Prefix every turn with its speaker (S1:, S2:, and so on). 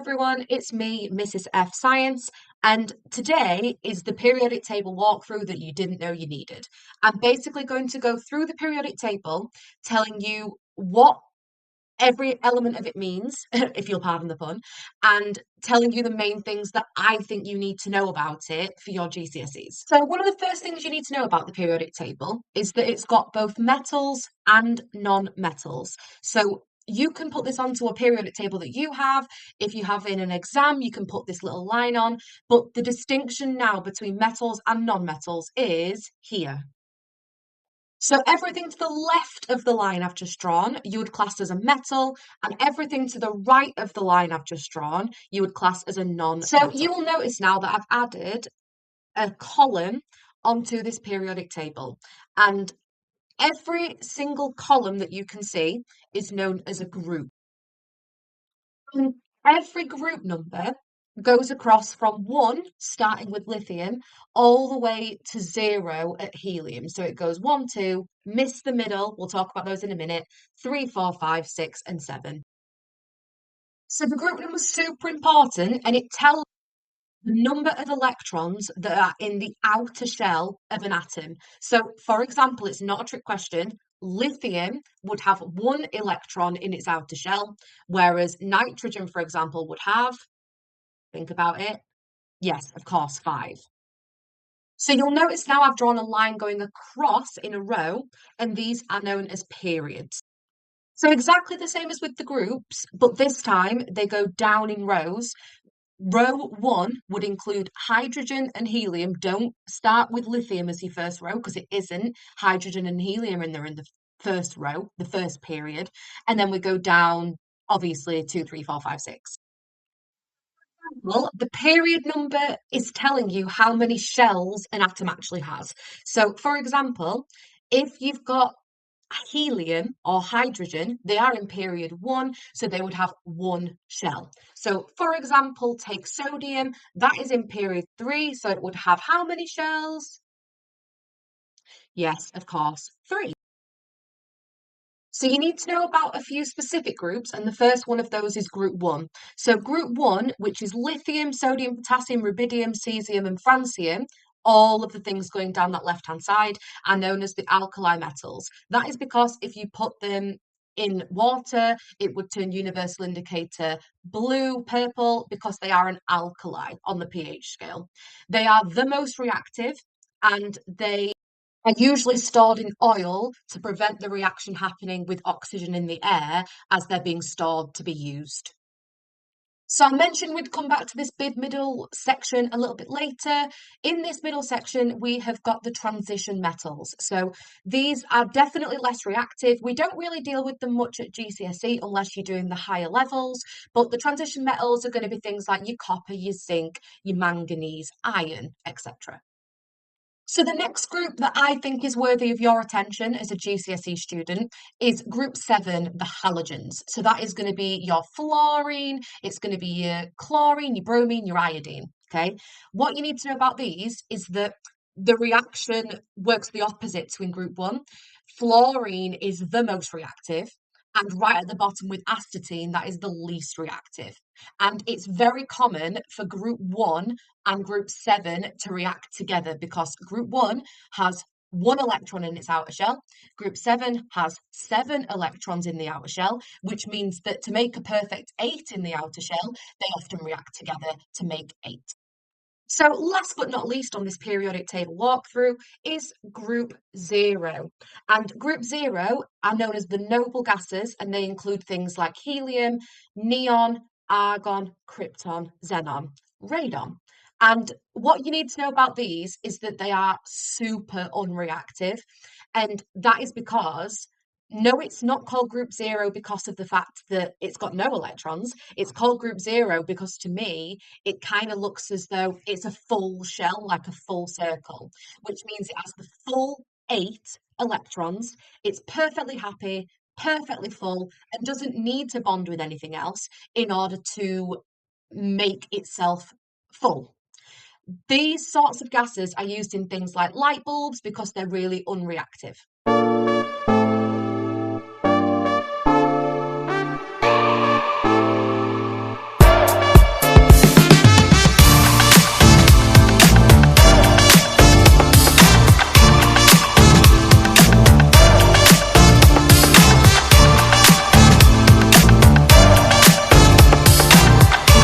S1: everyone, it's me, Mrs. F Science, and today is the periodic table walkthrough that you didn't know you needed. I'm basically going to go through the periodic table, telling you what every element of it means, if you'll pardon the pun, and telling you the main things that I think you need to know about it for your GCSEs. So one of the first things you need to know about the periodic table is that it's got both metals and non-metals. So you can put this onto a periodic table that you have. If you have in an exam, you can put this little line on. But the distinction now between metals and non-metals is here. So everything to the left of the line I've just drawn, you would class as a metal, and everything to the right of the line I've just drawn, you would class as a non-metal. So you will notice now that I've added a column onto this periodic table, and every single column that you can see is known as a group. And every group number goes across from 1, starting with lithium, all the way to 0 at helium. So it goes 1, 2, miss the middle, we'll talk about those in a minute, 3, 4, 5, 6, and 7. So the group number is super important, and it tells the number of electrons that are in the outer shell of an atom. So, for example, it's not a trick question. Lithium would have 1 electron in its outer shell, whereas nitrogen, for example, would have, think about it, yes, of course, 5. So you'll notice now I've drawn a line going across in a row, and these are known as periods. So exactly the same as with the groups, but this time they go down in rows. Row 1 would include hydrogen and helium. Don't start with lithium as your first row because it isn't. Hydrogen and helium are in the first row, the first period. And then we go down, obviously, 2, 3, 4, 5, 6. Well, the period number is telling you how many shells an atom actually has. So, for example, if you've got helium or hydrogen, they are in period 1, so they would have 1 shell. So, for example, take sodium, that is in period 3, so it would have how many shells? Yes, of course, 3. So you need to know about a few specific groups, and the first one of those is group 1. So group 1, which is lithium, sodium, potassium, rubidium, cesium, and francium, all of the things going down that left-hand side are known as the alkali metals. That is because if you put them in water, it would turn universal indicator blue, purple, because they are an alkali on the pH scale. They are the most reactive, and they are usually stored in oil to prevent the reaction happening with oxygen in the air as they're being stored to be used. So I mentioned we'd come back to this big middle section a little bit later. In this middle section, we have got the transition metals. So these are definitely less reactive. We don't really deal with them much at GCSE unless you're doing the higher levels, but the transition metals are going to be things like your copper, your zinc, your manganese, iron, etc. So the next group that I think is worthy of your attention as a GCSE student is group 7, the halogens. So that is going to be your fluorine, it's going to be your chlorine, your bromine, your iodine, okay? What you need to know about these is that the reaction works the opposite to in group 1. Fluorine is the most reactive, and right at the bottom with astatine, that is the least reactive. And it's very common for group 1 and group 7 to react together because group 1 has 1 electron in its outer shell, group 7 has 7 electrons in the outer shell, which means that to make a perfect 8 in the outer shell, they often react together to make 8. So last but not least on this periodic table walkthrough is group 0. And group 0 are known as the noble gases, and they include things like helium, neon, argon, krypton, xenon, radon. And what you need to know about these is that they are super unreactive. And that is because, no, it's not called group 0 because of the fact that it's got no electrons. It's called group 0 because to me, it kind of looks as though it's a full shell, like a full circle, which means it has the full 8 electrons. It's perfectly happy, perfectly full, and doesn't need to bond with anything else in order to make itself full. These sorts of gases are used in things like light bulbs because they're really unreactive.